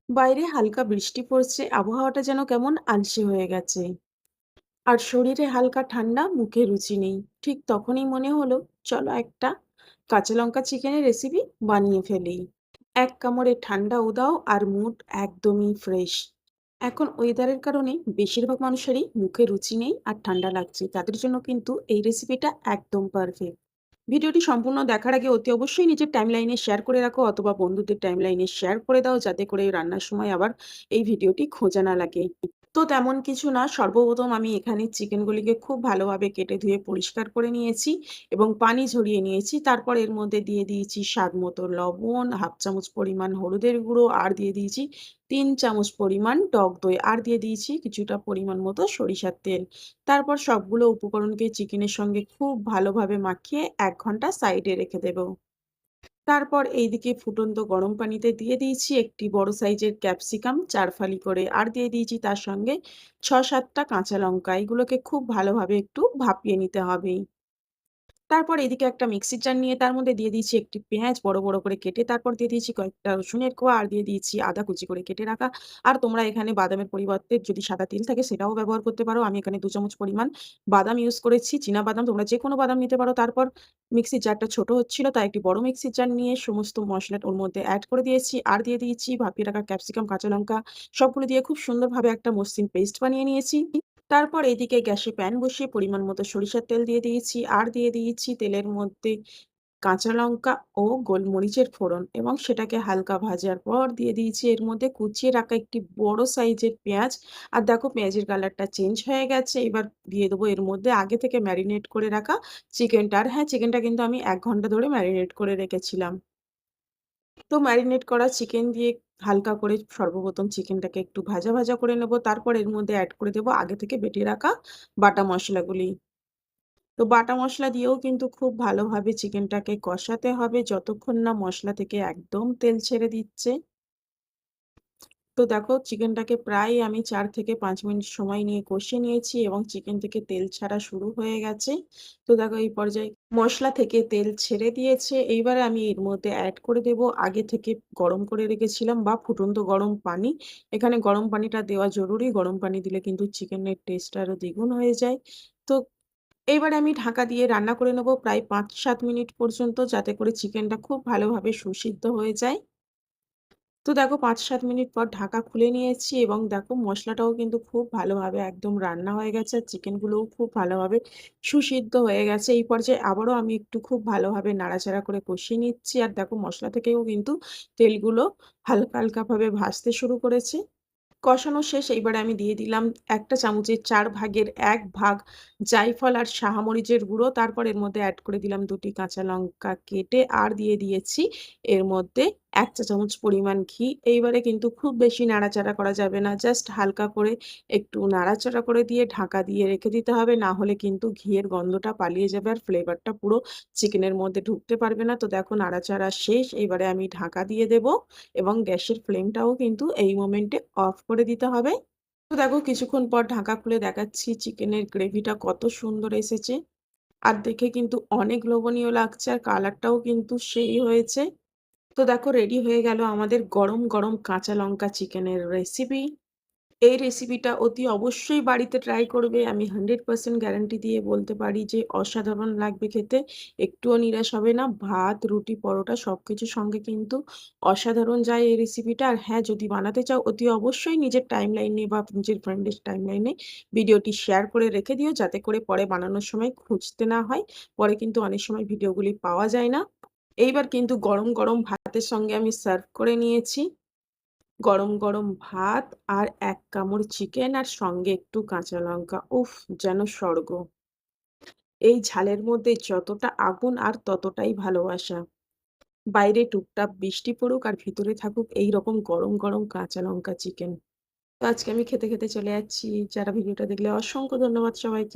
বাইরে হালকা বৃষ্টি পড়ছে, আবহাওয়াটা যেন কেমন আলসে হয়ে গেছে। আর শরীরে হালকা ঠান্ডা, মুখে রুচি নেই। ঠিক তখনই মনে হলো, চলো একটা কাঁচা লঙ্কা চিকেনের রেসিপি বানিয়ে ফেলি। এক কামড়ে ঠান্ডা উদাও আর মুড একদমই ফ্রেশ। এখন ওয়েদারের কারণে বেশিরভাগ মানুষেরই মুখে রুচি নেই আর ঠান্ডা লাগছে। তাদের জন্য কিন্তু এই রেসিপিটা একদম পারফেক্ট। ভিডিওটি সম্পূর্ণ দেখার আগে অতি অবশ্যই নিজের টাইমলাইনে শেয়ার করে রাখো অথবা বন্ধুদের টাইমলাইনে শেয়ার করে দাও, যাতে করে রান্নার সময় আবার এই ভিডিওটি খোঁজা না লাগে। তো তেমন কিছু না, সর্বপ্রথম আমি এখানে চিকেনগুলিকে খুব ভালোভাবে কেটে ধুয়ে পরিষ্কার করে নিয়েছি এবং পানি ঝরিয়ে নিয়েছি। তারপর এর মধ্যে দিয়ে দিয়েছি স্বাদ মতো লবণ, হাফ চামচ পরিমাণ হলুদের গুঁড়ো, আর দিয়ে দিয়েছি ৩ চামচ পরিমাণ টক দই, আর দিয়ে দিয়েছি কিছুটা পরিমাণ মতো সরিষার তেল। তারপর সবগুলো উপকরণকে চিকেনের সঙ্গে খুব ভালোভাবে মাখিয়ে ১ ঘন্টা সাইডে রেখে দেব। তারপর এইদিকে ফুটন্ত গরম পানিতে দিয়ে দিয়েছি একটি বড় সাইজের ক্যাপসিকাম ৪ ফালি করে, আর দিয়ে দিয়েছি তার সঙ্গে ৬-৭ টা কাঁচা লঙ্কা। এগুলোকে খুব ভালোভাবে একটু ভাপিয়ে নিতে হবে। তারপর এদিকে একটা মিক্সির জার নিয়ে তার মধ্যে দিয়ে দিয়েছি একটি পেঁয়াজ বড়, বড় করে কেটে, তারপর দিয়ে দিয়েছি কয়েকটা রসুনের কোয়া, আর দিয়ে দিয়েছি আদা কুচি করে কেটে রাখা। আর তোমরা এখানে বাদামের পরিবর্তে যদি সাদা তিল থাকে সেটাও ব্যবহার করতে পারো। আমি এখানে ২ চামচ পরিমাণ বাদাম ইউজ করেছি, চীনা বাদাম, তোমরা যেকোনো বাদাম নিতে পারো। তারপর মিক্সির জারটা ছোট হচ্ছিল, তাই একটি বড় মিক্সির জার নিয়ে সমস্ত মসলাটা ওর মধ্যে এড করে দিয়েছি। আর দিয়ে দিয়েছি ভাপিয়ে রাখা ক্যাপসিকাম, কাঁচা লঙ্কা, সবগুলো দিয়ে খুব সুন্দরভাবে একটা মসৃণ পেস্ট বানিয়ে নিয়েছি। তারপর এদিকে গ্যাসে প্যান বসিয়ে পরিমাণ মতো সরিষার তেল দিয়ে দিয়েছি, আর দিয়ে দিয়েছি তেলের মধ্যে কাঁচা লঙ্কা ও গোলমরিচের ফোড়ন, এবং সেটাকে হালকা ভাজার পর দিয়ে দিয়েছি এর মধ্যে কুচিয়ে রাখা একটি বড় সাইজের পেঁয়াজ। আর দেখো পেঁয়াজের কালারটা চেঞ্জ হয়ে গেছে। এবার দিয়ে দেবো এর মধ্যে আগে থেকে ম্যারিনেট করে রাখা চিকেনটা। আর হ্যাঁ, চিকেনটা কিন্তু আমি ১ ঘন্টা ধরে ম্যারিনেট করে রেখেছিলাম। তো ম্যারিনেট করা চিকেন দিয়ে হালকা করে সর্বপ্রথম চিকেনটাকে একটু ভাজা, ভাজা করে নেব। তারপর এর মধ্যে এড করে দেব আগে থেকে বেটে রাখা বাটা মসলাগুলি। তো বাটা মসলা দিয়েও কিন্তু খুব ভালোভাবে চিকেনটাকে কষাতে হবে যতক্ষণ না মসলা থেকে একদম তেল ছেড়ে দিচ্ছে। তো দেখো চিকেনটাকে প্রায় আমি ৪ থেকে ৫ মিনিট সময় নিয়ে কষিয়ে নিয়েছি এবং চিকেন থেকে তেল ছাড়া শুরু হয়ে গেছে। তো দেখো এই পর্যায়ে মসলা থেকে তেল ছেড়ে দিয়েছে। এইবারে আমি এর মধ্যে এড করে দেব আগে থেকে গরম করে রেখেছিলাম বা ফুটন্ত গরম পানি। এখানে গরম পানিটা দেওয়া জরুরি। গরম পানি দিলে কিন্তু চিকেনের টেস্ট আরো দ্বিগুণ হয়ে যায়। তো এইবারে আমি ঢাকা দিয়ে রান্না করে নেব প্রায় ৫-৭ মিনিট পর্যন্ত, যাতে করে চিকেনটা খুব ভালোভাবে সুসিদ্ধ হয়ে যায়। তো দেখো ৫-৭ মিনিট পর ঢাকা খুলে নিয়েছি এবং দেখো মসলাটাও কিন্তু খুব ভালোভাবে একদম রান্না হয়ে গেছে। আর চিকেনগুলোও খুব ভালোভাবে সুসিদ্ধ হয়ে গেছে। এই পর্যায়ে আবারও আমি একটু খুব ভালোভাবে নাড়াচাড়া করে কষিয়ে নিচ্ছি। আর দেখো মসলা থেকেও কিন্তু তেলগুলো হালকা, হালকাভাবে ভাসতে শুরু করেছে। কষানো শেষ। এইবারে আমি দিয়ে দিলাম ১ টা চামচের ৪ ভাগের ১ ভাগ জায়ফল আর শাহমরিচের গুঁড়ো। তারপর এর মধ্যে এড করে দিলাম ২ টি কাঁচা লঙ্কা কেটে, আর দিয়ে দিয়েছি এর মধ্যে ১ চা চামচ পরিমাণ ঘি। এইবারে কিন্তু খুব বেশি নাড়াচাড়া করা যাবে না। জাস্ট হালকা করে একটু নাড়াচাড়া করে দিয়ে ঢাকা দিয়ে রেখে দিতে হবে। না হলে কিন্তু ঘিয়ের গন্ধটা পালিয়ে যাবে আর ফ্লেভারটা পুরো চিকেনের মধ্যে ঢুকতে পারবে না। তো দেখো নাড়াচাড়া শেষ। এইবারে আমি ঢাকা দিয়ে দেব এবং গ্যাসের ফ্লেমটাও কিন্তু এই মোমেন্টে অফ করে দিতে হবে। তো দেখো কিছুক্ষণ পর ঢাকা খুলে দেখাচ্ছি চিকেনের গ্রেভিটা কত সুন্দর এসেছে। আর দেখে কিন্তু অনেক লোভনীয় লাগছে আর কালারটাও কিন্তু সেই হয়েছে। তো দেখো রেডি হয়ে গেল আমাদের গরম, গরম কাঁচা লঙ্কা চিকেনের রেসিপি। এই রেসিপিটা অতি অবশ্যই বাড়িতে ট্রাই করবে। আমি 100% গ্যারান্টি দিয়ে বলতে পারি যে অসাধারণ লাগবে খেতে। একটুও নিরাশ হবে না। ভাত, রুটি, পরোটা সবকিছুর সঙ্গে কিন্তু অসাধারণ যায় এই রেসিপিটা। আর হ্যাঁ, যদি বানাতে চাও অতি অবশ্যই নিজের টাইমলাইনে বা নিজের ফ্রেন্ডের টাইমলাইনে ভিডিওটি শেয়ার করে রেখে দিও, যাতে করে পরে বানানোর সময় খুঁজতে না হয়। পরে কিন্তু অনেক সময় ভিডিওগুলি পাওয়া যায় না। এইবার কিন্তু গরম, গরম ভাতের সঙ্গে আমি সার্ভ করে নিয়েছি। গরম, গরম ভাত আর ১ কামড় চিকেন আর সঙ্গে একটু কাঁচা লঙ্কা। উফ! যেন স্বর্গ। এই ঝালের মধ্যে যতটা আগুন আর ততটাই ভালোবাসা। বাইরে টুপটাপ বৃষ্টি পড়ুক আর ভিতরে থাকুক এইরকম গরম, গরম কাঁচা লঙ্কা চিকেন। তো আজকে আমি খেতে, খেতে চলে যাচ্ছি। যারা ভিডিওটা দেখলে অসংখ্য ধন্যবাদ সবাইকে।